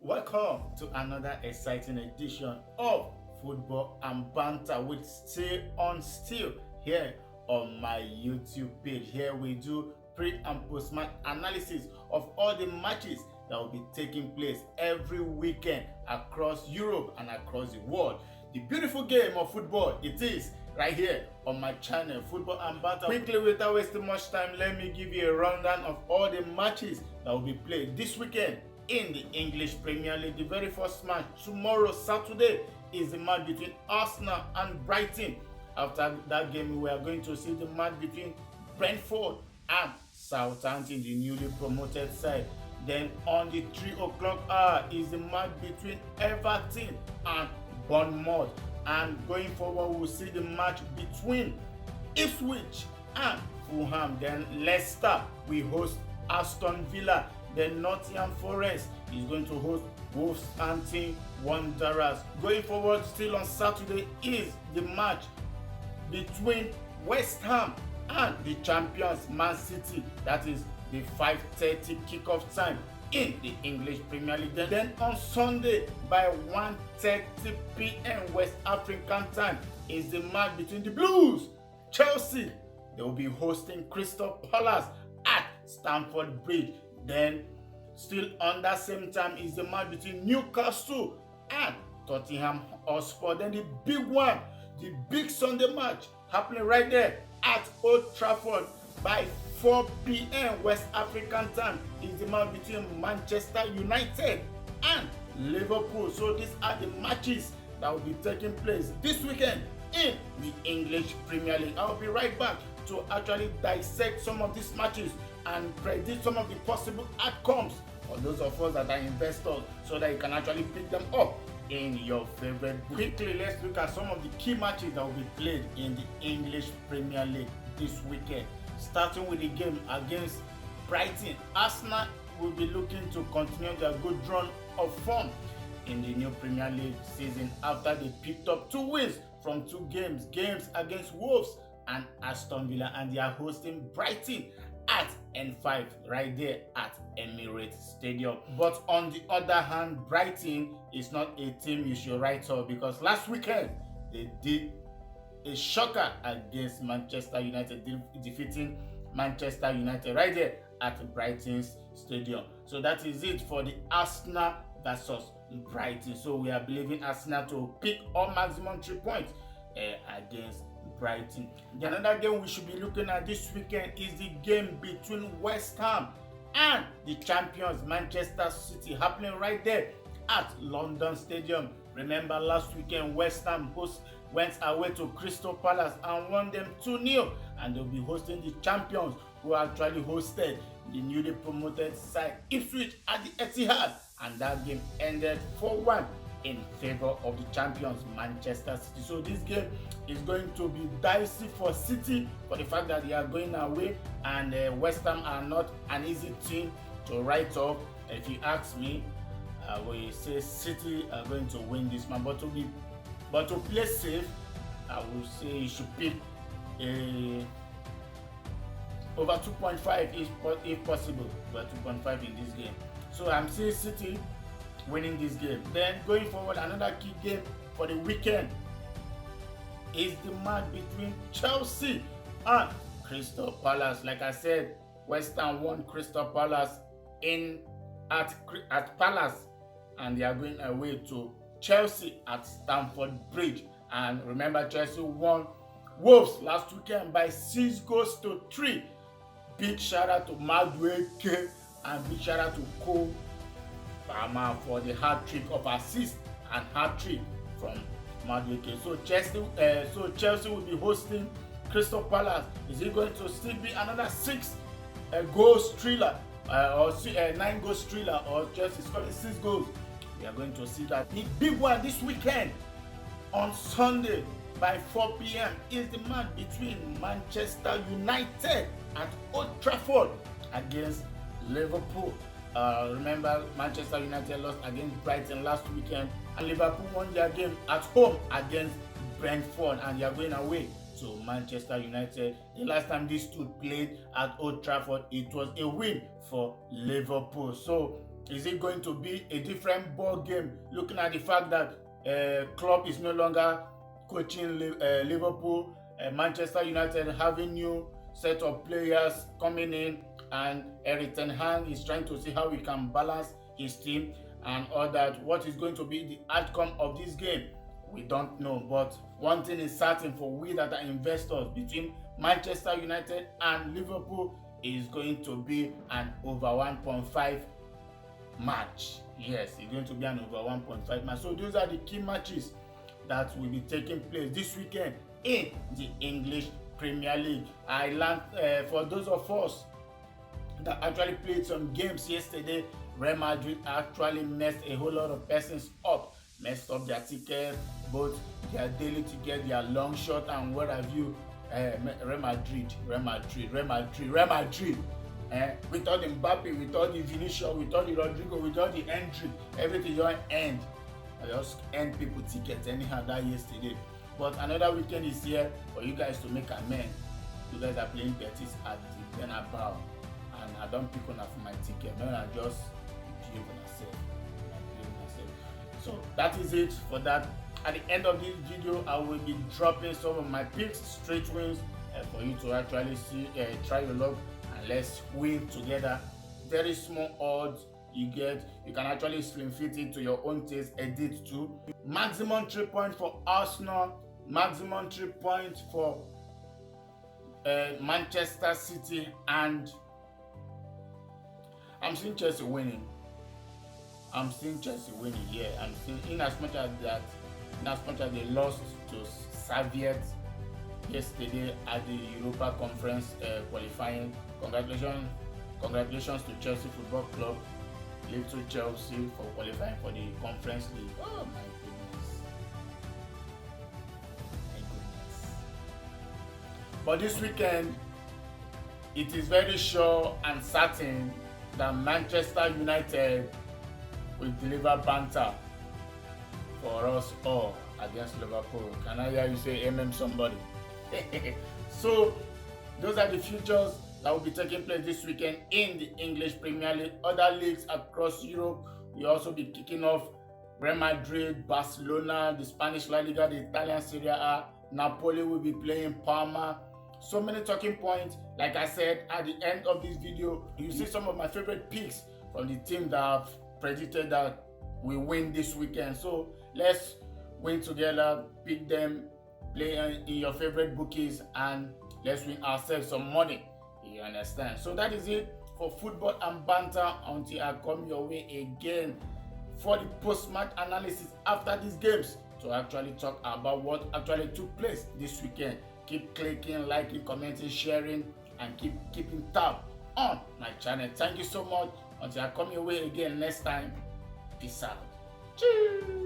Welcome to another exciting edition of Football and Banter with Stay on Still here on my YouTube page. Here we do pre and post match analysis of all the matches that will be taking place every weekend across Europe and across the world. The beautiful game of football it is right here on my channel, Football and Banter. Quickly, without wasting much time, let me give you a rundown of all the matches that will be played this weekend in the English Premier League. The very first match tomorrow, Saturday, is the match between Arsenal and Brighton. After that game, we are going to see the match between Brentford and Southampton, the newly promoted side. Then on the 3 o'clock hour is the match between Everton and Bournemouth. And going forward, we'll see the match between Ipswich and Fulham. Then Leicester will host Aston Villa. Then Nottingham Forest is going to host Wolverhampton Wanderers. Going forward, still on Saturday, is the match between West Ham and the champions Man City. That is the 5:30 kickoff time in the English Premier League. Then on Sunday by 1:30 p.m. West African time is the match between the Blues, Chelsea. They will be hosting Crystal Palace at Stamford Bridge. Then still on that same time is the match between Newcastle and Tottenham Hotspur. Then the big one, the big Sunday match happening right there at Old Trafford by 4 p.m. West African time is the match between Manchester United and Liverpool. So these are the matches that will be taking place this weekend in the English Premier League. I'll be right back to actually dissect some of these matches and predict some of the possible outcomes for those of us that are investors, so that you can actually pick them up in your favorite. Quickly, let's look at some of the key matches that will be played in the English Premier League this weekend. Starting with the game against Brighton, Arsenal will be looking to continue their good run of form in the new Premier League season after they picked up 2 wins from 2 games against Wolves and Aston Villa, and they are hosting Brighton at N5 right there at Emirates Stadium. But on the other hand, Brighton is not a team you should write off, because last weekend they did a shocker against Manchester United, defeating Manchester United right there at Brighton's Stadium. So that is it for the Arsenal versus Brighton. So we are believing Arsenal to pick up maximum 3 points against Brighton. Another game we should be looking at this weekend is the game between West Ham and the champions Manchester City, happening right there at London Stadium. Remember last weekend West Ham went away to Crystal Palace and won them 2-0, and they'll be hosting the champions who actually hosted the newly promoted side Ipswich at the Etihad, and that game ended 4-1 in favor of the champions Manchester City. So this game is going to be dicey for City for the fact that they are going away, and West Ham are not an easy team to write off. If you ask me, we say City are going to win this match, but to play safe, I would say you should pick over 2.5 if possible, over 2.5 in this game. So I'm seeing City winning this game. Then going forward, another key game for the weekend is the match between Chelsea and Crystal Palace. Like I said, West Ham won Crystal Palace at Palace, and they are going away to Chelsea at Stamford Bridge. And remember, Chelsea won Wolves last weekend by 6-3. Big shout out to Madueke and big shout out to Cole Palmer for the hat-trick of assist and hat-trick from Madueke. So Chelsea will be hosting Crystal Palace. Is it going to still be another 6 goals thriller or 9 goals thriller, or Chelsea scoring 6 goals? We are going to see that. The big one this weekend on Sunday by 4 p.m. is the match between Manchester United at Old Trafford against Liverpool. Remember, Manchester United lost against Brighton last weekend, and Liverpool won their game at home against Brentford, and they are going away to Manchester United. The last time these two played at Old Trafford, it was a win for Liverpool. So Is it going to be a different ball game? Looking at the fact that Klopp is no longer coaching Liverpool, Manchester United having new set of players coming in, and Erik ten Hag is trying to see how he can balance his team and all that. What is going to be the outcome of this game? We don't know, but one thing is certain for we that are investors, between Manchester United and Liverpool is going to be an over 1.5 match. Yes, it's going to be an over 1.5 match. So those are the key matches that will be taking place this weekend in the English Premier League. I learned for those of us that actually played some games yesterday, Real Madrid actually messed a whole lot of persons up, messed up their tickets, both their daily ticket, their long shot, and what have you. Real Madrid. With all the Mbappe, with all the Vinicius, with all the Rodrigo, with all the entry, everything just end. I just end people tickets anyhow that yesterday. But another weekend is here for you guys to make amends. You guys are playing Betis at the Bernabeu, and I don't pick on for my ticket. No, I just behave on myself. So that is it for that. At the end of this video, I will be dropping some of my picks, straight wins, for you to actually see, try your luck, and let's win together. Very small odds you get. You can actually slim fit it to your own taste, edit too. Maximum 3 points for Arsenal, maximum 3 points for Manchester City, and I'm seeing Chelsea winning. Yeah, I'm seeing, in as much as they lost to Servette yesterday at the Europa Conference qualifying. Congratulations to Chelsea Football Club, little Chelsea, for qualifying for the Conference League. Oh my goodness. But this weekend, it is very sure and certain that Manchester United will deliver banter for us all against Liverpool. Can I hear you say amen, somebody? So those are the futures that will be taking place this weekend in the English Premier League. Other leagues across Europe will also be kicking off. Real Madrid, Barcelona, the Spanish La Liga, the Italian Serie A, Napoli will be playing Parma. So many talking points. Like I said, at the end of this video, you see some of my favorite picks from the team that have predicted that we win this weekend. So let's win together, pick them, play in your favorite bookies, and let's win ourselves some money. You understand? So that is it for football and banter until I come your way again for the post-match analysis after these games to actually talk about what actually took place this weekend. Keep clicking, liking, commenting, sharing, and keeping tab on my channel. Thank you so much. Until I come your way again next time, peace out. Cheers.